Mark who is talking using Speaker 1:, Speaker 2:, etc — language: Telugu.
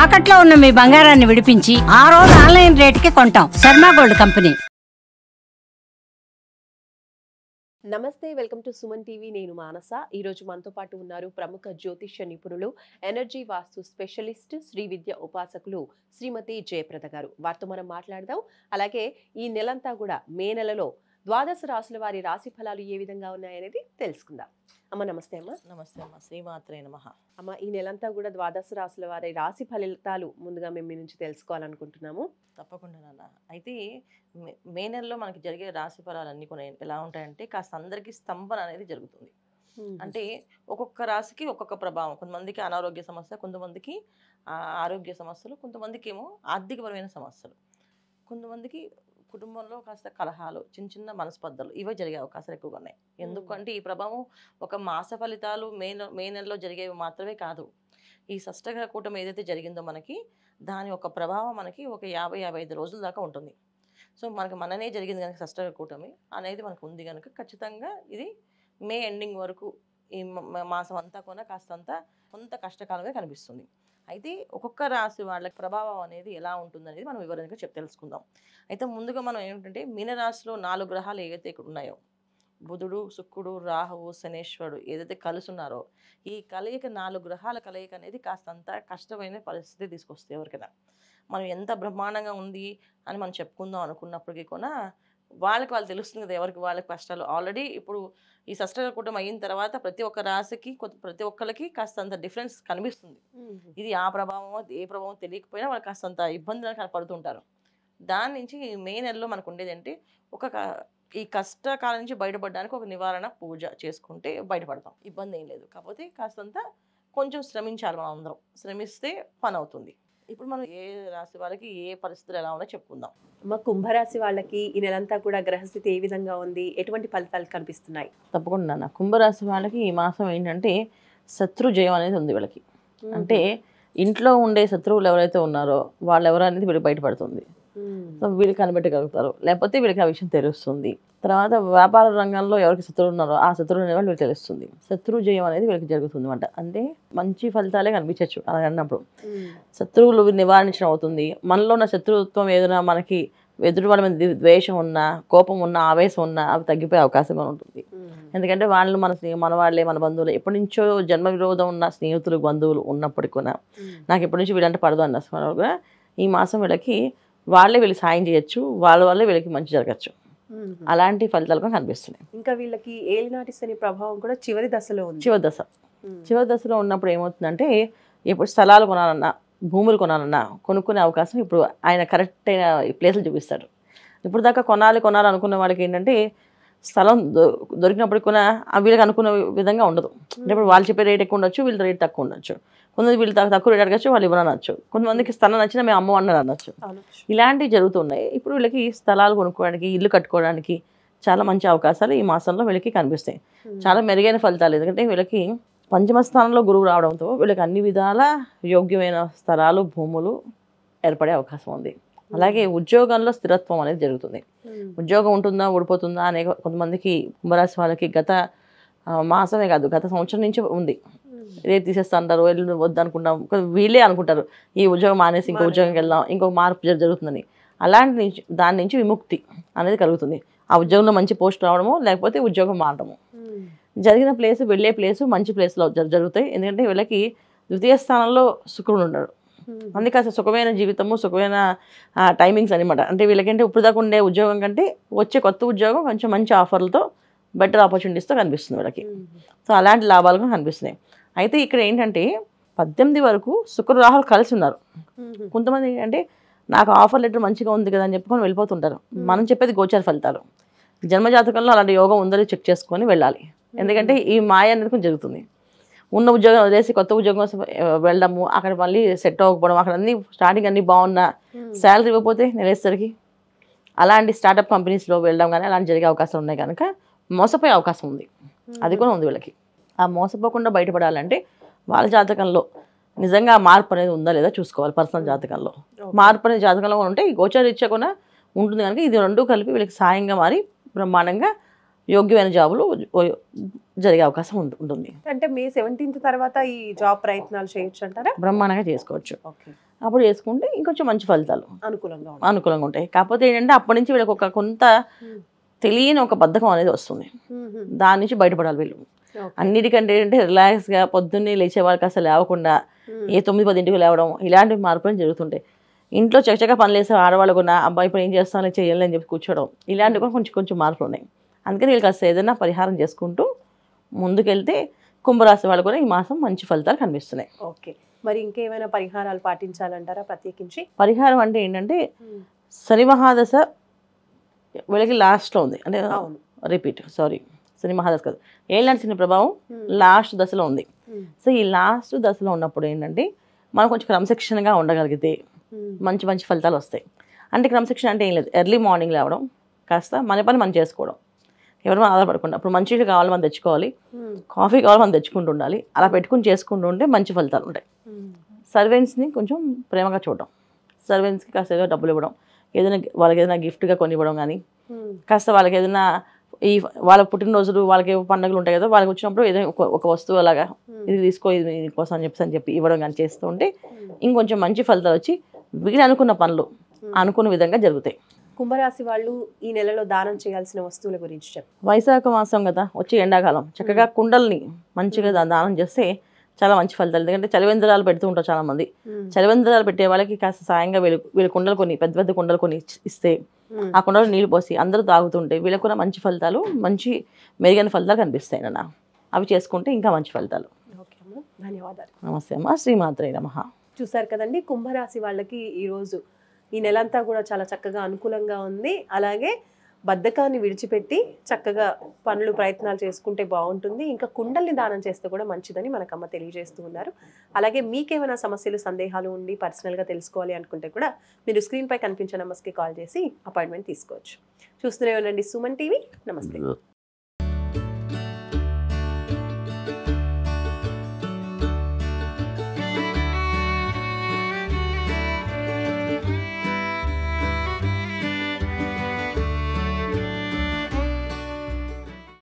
Speaker 1: తాకట్లో ఉన్న మీ బంగారాన్ని విడిపించి ఆ రోజు ఆన్లైన్ రేటుకి కొంటాం. Sharma gold company.
Speaker 2: నమస్తే, వెల్కమ్ టు సుమన్ టీవీ. నేను మానస. ఈరోజు మనతో పాటు ఉన్నారు ప్రముఖ జ్యోతిష్య నిపుణులు, ఎనర్జీ వాస్తు స్పెషలిస్ట్, శ్రీ విద్య ఉపాసకులు శ్రీమతి జయప్రద గారు. వారితో మనం మాట్లాడదాం. అలాగే ఈ నెలంతా కూడా మే నెలలో ద్వాదశ రాశుల వారి రాశి ఫలాలు ఏ విధంగా ఉన్నాయనేది తెలుసుకుందాం. అమ్మ నమస్తే. అమ్మ
Speaker 3: నమస్తే అమ్మ. శ్రీమాత్రే నమః.
Speaker 2: అమ్మ, ఈ నెలంతా కూడా ద్వాదశ రాశుల వారి రాశి ఫలితాలు ముందుగా మేము మీ నుంచి తెలుసుకోవాలనుకుంటున్నాము.
Speaker 3: తప్పకుండా నాన్న. అయితే మే నెలలో మనకి జరిగే రాశి ఫలాలన్నీ కూడా ఎలా ఉంటాయంటే కాస్త అందరికీ స్తంభన అనేది జరుగుతుంది. అంటే ఒక్కొక్క రాశికి ఒక్కొక్క ప్రభావం. కొంతమందికి అనారోగ్య సమస్య, కొంతమందికి ఆరోగ్య సమస్యలు, కొంతమందికి ఏమో ఆర్థికపరమైన సమస్యలు, కొంతమందికి కుటుంబంలో కాస్త కలహాలు, చిన్న చిన్న మనస్పర్ధలు ఇవే జరిగే అవకాశాలు ఎక్కువగా ఉన్నాయి. ఎందుకంటే ఈ ప్రభావం ఒక మాస ఫలితాలు మే నెలలో జరిగేవి మాత్రమే కాదు. ఈ షష్టగ్రహ కూటమి ఏదైతే జరిగిందో మనకి దాని ఒక ప్రభావం మనకి ఒక 50-55 రోజుల దాకా ఉంటుంది. సో మనకి మననే జరిగింది కనుక షష్టగ్రహ కూటమి అనేది మనకు ఉంది కనుక ఖచ్చితంగా ఇది మే ఎండింగ్ వరకు ఈ మాసం అంతా కూడా కాస్తంత కొంత కష్టకాలంగా కనిపిస్తుంది. అయితే ఒక్కొక్క రాశి వాళ్ళ ప్రభావం అనేది ఎలా ఉంటుందనేది మనం వివరంగా తెలుసుకుందాం. అయితే ముందుగా మనం ఏంటంటే మీనరాశిలో 4 గ్రహాలు ఏవైతే ఇక్కడ ఉన్నాయో, బుధుడు, శుక్రుడు, రాహువు, శనేశ్వరుడు ఏదైతే కలుసున్నారో ఈ కలయిక 4 గ్రహాల కలయిక అనేది కాస్తంత కష్టమైన పరిస్థితి తీసుకొస్తే ఎవరికైనా మనం ఎంత బ్రహ్మాండంగా ఉంది అని మనం చెప్పుకుందాం అనుకున్నప్పటికీ కూడా వాళ్ళు తెలుస్తుంది కదా ఎవరికి వాళ్ళకి కష్టాలు. ఆల్రెడీ ఇప్పుడు ఈ షష్టగ్రహ కూటమి అయిన తర్వాత ప్రతి ఒక్క రాశికి ప్రతి ఒక్కరికి కాస్తంత డిఫరెన్స్ కనిపిస్తుంది. ఇది ఆ ప్రభావం ఏ ప్రభావం తెలియకపోయినా వాళ్ళు కాస్తంత ఇబ్బందులు పడుతుంటారు. దాని నుంచి మే నెలలో మనకు ఉండేది అంటే ఈ కష్టకాలం నుంచి బయటపడడానికి ఒక నివారణ పూజ చేసుకుంటే బయటపడతాం. ఇబ్బంది ఏం లేదు. కాకపోతే కాస్తంత కొంచెం శ్రమించాలి. మనం అందరం శ్రమిస్తే పని అవుతుంది. ఇప్పుడు మనం ఏ రాశి వాళ్ళకి ఏ పరిస్థితులు ఎలా ఉన్నాయో చెప్పుకుందాం.
Speaker 2: మా కుంభరాశి వాళ్ళకి ఈ నెలంతా కూడా గ్రహస్థితి ఏ విధంగా ఉంది, ఎటువంటి ఫలితాలు కనిపిస్తున్నాయి?
Speaker 3: తప్పకుండా నాన్న. కుంభరాశి వాళ్ళకి ఈ మాసం ఏంటంటే శత్రు జయం అనేది ఉంది వీళ్ళకి. అంటే ఇంట్లో ఉండే శత్రువులు ఎవరైతే ఉన్నారో వాళ్ళు ఎవరు అనేది వీళ్ళకి బయటపడుతుంది. సో వీళ్ళు కనిపెట్టగలుగుతారు, లేకపోతే వీళ్ళకి ఆ విషయం తెలుస్తుంది. తర్వాత వ్యాపార రంగంలో ఎవరికి శత్రువులు ఉన్నారో ఆ శత్రువు అనే వాళ్ళు వీళ్ళకి తెలుస్తుంది. శత్రు జయం అనేది వీళ్ళకి జరుగుతుంది అన్నమాట. అంటే మంచి ఫలితాలే కనిపించవచ్చు అలా అన్నప్పుడు. శత్రువులు నివారించడం అవుతుంది. మనలో ఉన్న శత్రుత్వం ఏదైనా మనకి ఎదుటి వాళ్ళ మీద ద్వేషం ఉన్నా, కోపం ఉన్నా, ఆవేశం ఉన్నా అవి తగ్గిపోయే అవకాశం ఉంటుంది. ఎందుకంటే వాళ్ళు మన వాళ్ళే, మన బంధువులు, ఎప్పటి నుంచో జన్మ విరోధం ఉన్న స్నేహితులు, బంధువులు ఉన్నప్పటికీ కూడా నాకు ఎప్పటి నుంచి వీళ్ళంటే పడదు అన్న కూడా ఈ మాసం వీళ్ళకి వాళ్ళే వీళ్ళకి సాయం చేయొచ్చు, వాళ్ళ వల్లే వీళ్ళకి మంచి జరగచ్చు. అలాంటి ఫలితాలు కూడా కనిపిస్తున్నాయి.
Speaker 2: ఇంకా వీళ్ళకి ఏలినాటి శని ప్రభావం కూడా చివరి దశలో ఉంది.
Speaker 3: చివరి దశలో ఉన్నప్పుడు ఏమవుతుందంటే ఇప్పుడు స్థలాలు కొనాలన్నా, భూములు కొనాలన్నా కొనుక్కునే అవకాశం ఇప్పుడు ఆయన కరెక్ట్ అయిన ప్లేసులు చూపిస్తాడు. ఇప్పుడు దాకా కొనాలి అనుకున్న వాళ్ళకి ఏంటంటే స్థలం దొరికినప్పటికి కూడా వీళ్ళకి అనుకున్న విధంగా ఉండదు. అంటే ఇప్పుడు వాళ్ళు చెప్పే రేట్ ఎక్కువ ఉండొచ్చు, వీళ్ళ రేట్ తక్కువ ఉండొచ్చు. కొంతమంది వీళ్ళు తక్కువ రేట్ అడగచ్చు, వాళ్ళు ఇవ్వనొచ్చు. కొంతమందికి స్థలం నచ్చినా మేము అమ్మ అన్నది అనొచ్చు. ఇలాంటివి జరుగుతున్నాయి. ఇప్పుడు వీళ్ళకి స్థలాలు కొనుక్కోవడానికి, ఇల్లు కట్టుకోవడానికి చాలా మంచి అవకాశాలు ఈ మాసంలో వీళ్ళకి కనిపిస్తాయి. చాలా మెరుగైన ఫలితాలు. ఎందుకంటే వీళ్ళకి పంచమ స్థానంలో గురువు రావడంతో వీళ్ళకి అన్ని విధాల యోగ్యమైన స్థలాలు, భూములు ఏర్పడే అవకాశం ఉంది. అలాగే ఉద్యోగంలో స్థిరత్వం అనేది జరుగుతుంది. ఉద్యోగం ఉంటుందా ఊడిపోతుందా అనే కొంతమందికి కుంభరాశి వాళ్ళకి గత మాసమే కాదు గత సంవత్సరం నుంచి ఉంది. రేపు తీసేస్తుంటారు, వెళ్ళి వద్దు అనుకుంటాం, వీళ్ళే అనుకుంటారు ఈ ఉద్యోగం మానేసి ఇంకో ఉద్యోగంకి వెళ్దాం, ఇంకో మార్పు జరుగుతుందని. అలాంటి దాని నుంచి విముక్తి అనేది కలుగుతుంది. ఆ ఉద్యోగంలో మంచి పోస్ట్ రావడము, లేకపోతే ఉద్యోగం మారడము. జరిగిన ప్లేస్, వెళ్ళే ప్లేసు మంచి ప్లేస్లో జరుగుతాయి. ఎందుకంటే వీళ్ళకి ద్వితీయ స్థానంలో శుక్రుడు ఉన్నాడు. అందుకే అసలు సుఖమైన జీవితము, సుఖమైన టైమింగ్స్ అనమాట. అంటే వీళ్ళకంటే ఇప్పుడు దాకా ఉండే ఉద్యోగం కంటే వచ్చే కొత్త ఉద్యోగం కొంచెం మంచి ఆఫర్లతో, బెటర్ ఆపర్చునిటీస్తో కనిపిస్తుంది వీళ్ళకి. సో అలాంటి లాభాలు కూడా కనిపిస్తున్నాయి. అయితే ఇక్కడ ఏంటంటే 18 వరకు శుక్ర రాహులు కలిసి ఉన్నారు. కొంతమంది ఏంటంటే నాకు ఆఫర్ లెటర్ మంచిగా ఉంది కదా అని చెప్పుకొని వెళ్ళిపోతుంటారు. మనం చెప్పేది గోచార ఫలితాలు. జన్మజాతకంలో అలాంటి యోగం ఉందని చెక్ చేసుకొని వెళ్ళాలి. ఎందుకంటే ఈ మాయ అనేది కొంచెం జరుగుతుంది. ఉన్న ఉద్యోగం వదిలేసి కొత్త ఉద్యోగం వెళ్ళడము, అక్కడ మళ్ళీ సెట్ అవ్వకపోవడం, అక్కడ అన్ని స్టార్టింగ్ అన్ని బాగున్నా శాలరీ ఇవ్వకపోతే నెలేసరికి అలాంటి స్టార్టప్ కంపెనీస్లో వెళ్ళడం కానీ అలాంటి జరిగే అవకాశాలు ఉన్నాయి. కనుక మోసపోయే అవకాశం ఉంది. అది కూడా ఉంది వీళ్ళకి. ఆ మోసపోకుండా బయటపడాలంటే వాళ్ళ జాతకంలో నిజంగా మార్పు అనేది ఉందా లేదా చూసుకోవాలి. పర్సనల్ జాతకంలో మార్పు అనేది జాతకంలో ఉంటే ఈ గోచార రీత్యా కూడా ఉంటుంది కనుక ఇది రెండు కలిపి వీళ్ళకి సాయంగా మారి బ్రహ్మాండంగా యోగ్యమైన జాబులు జరిగే అవకాశం ఉంటుంది.
Speaker 2: అంటే మే 17th తర్వాత ఈ జాబ్ ప్రయత్నాలు చేయొచ్చు అంటారా?
Speaker 3: బ్రహ్మాండంగా చేసుకోవచ్చు.
Speaker 2: ఓకే,
Speaker 3: అప్పుడు చేసుకుంటే ఇంకొంచెం మంచి ఫలితాలు అనుకూలంగా ఉంటాయి. కాకపోతే ఏంటంటే అప్పటి నుంచి వీళ్ళకి ఒక కొంత తెలియని ఒక బద్ధకం అనేది వస్తుంది. దాని నుంచి బయటపడాలి వీళ్ళు. అన్నిటికంటే ఏంటంటే రిలాక్స్గా పొద్దున్నే లేచే వాళ్ళకి అసలు లేవకుండా 9-10 లేవడం, ఇలాంటి మార్పులు జరుగుతుంటాయి. ఇంట్లో చక్కగా పనులు వేసే ఆడవాళ్ళు కూడా అబ్బాయి ఇప్పుడు ఏం చేస్తానో చేయాలి అని చెప్పి కూర్చోవడం, ఇలాంటివి కూడా కొంచెం మార్పులు ఉన్నాయి. అందుకని వీళ్ళకి అసలు ఏదైనా పరిహారం చేసుకుంటూ ముందుకెళ్తే కుంభరాశి వాళ్ళు కూడా ఈ మాసం మంచి ఫలితాలు కనిపిస్తున్నాయి.
Speaker 2: ఓకే, మరి ఇంకేమైనా పరిహారాలు పాటించాలంటారా ప్రత్యేకించి?
Speaker 3: పరిహారం అంటే ఏంటంటే శని మహాదశ వీళ్ళకి లాస్ట్లో ఉంది. అంటే శని మహాదశ కాదు, ఏళ్ళనాటి శని ప్రభావం లాస్ట్ దశలో ఉంది. సో ఈ లాస్ట్ దశలో ఉన్నప్పుడు ఏంటంటే మనం కొంచెం క్రమశిక్షణగా ఉండగలిగితే మంచి మంచి ఫలితాలు వస్తాయి. అంటే క్రమశిక్షణ అంటే ఏం లేదు, ఎర్లీ మార్నింగ్ లేవడం, కాస్త మన పని మనం చేసుకోవడం, ఎవరు ఆధారపడకుండా. ఇప్పుడు మంచిగా కావాలి మనం తెచ్చుకోవాలి, కాఫీ కావాలి మనం తెచ్చుకుంటూ ఉండాలి, అలా పెట్టుకుని చేసుకుంటూ ఉంటే మంచి ఫలితాలు ఉంటాయి. సర్వెంట్స్ని కొంచెం ప్రేమగా చూడడం, సర్వెంట్స్కి కాస్త డబ్బులు ఇవ్వడం, వాళ్ళకి ఏదైనా గిఫ్ట్గా కొనివ్వడం, కానీ కాస్త వాళ్ళకి ఏదైనా ఈ వాళ్ళ పుట్టినరోజులు వాళ్ళకి పండుగలు ఉంటాయి కదా, వాళ్ళకి వచ్చినప్పుడు ఏదైనా ఒక వస్తువు అలాగా ఇది తీసుకో, ఇది కోసం అని చెప్పి ఇవ్వడం కానీ చేస్తూ ఉంటే ఇంకొంచెం మంచి ఫలితాలు వచ్చి వీళ్ళు అనుకున్న పనులు అనుకున్న విధంగా జరుగుతాయి.
Speaker 2: కుంభరాశి వాళ్ళు ఈ నెలలో దానం చేయాల్సిన వస్తువుల గురించి చెప్పండి.
Speaker 3: వైశాఖ మాసం కదా, వచ్చి ఎండాకాలం, చక్కగా కుండల్ని మంచిగా దానం చేస్తే చాలా మంచి ఫలితాలు. ఎందుకంటే చలివేంద్రాలు పెడుతూ ఉంటారు చాలా మంది. చలివేంద్రాలు పెట్టే వాళ్ళకి కాస్త సాయంగా వీళ్ళ కుండలు కొన్ని పెద్ద పెద్ద కుండలు కొన్ని ఇస్తే ఆ కుండలు నీళ్ళు పోసి అందరూ తాగుతుంటే వీళ్ళకి కూడా మంచి ఫలితాలు, మంచి మెరుగైన ఫలితాలు కనిపిస్తాయి నాన్న. అవి చేసుకుంటే ఇంకా మంచి ఫలితాలు.
Speaker 2: ఓకే అమ్మ, ధన్యవాదాలు.
Speaker 3: నమస్తే అమ్మ, శ్రీమాత్రే నమః.
Speaker 2: చూసారు కదండి, కుంభరాశి వాళ్ళకి ఈరోజు ఈ నెలంతా కూడా చాలా చక్కగా అనుకూలంగా ఉంది. అలాగే బద్ధకాన్ని విడిచిపెట్టి చక్కగా పనులు ప్రయత్నాలు చేసుకుంటే బాగుంటుంది. ఇంకా కుండల్ని దానం చేస్తే కూడా మంచిదని మనకమ్మ తెలియజేస్తూ ఉన్నారు. అలాగే మీకేమైనా సమస్యలు, సందేహాలు ఉండి పర్సనల్గా తెలుసుకోవాలి అనుకుంటే కూడా మీరు స్క్రీన్పై కనిపించే నంబర్స్కి కాల్ చేసి అపాయింట్మెంట్ తీసుకోవచ్చు. చూస్తూనే ఉండండి సుమన్ టీవీ. నమస్తే.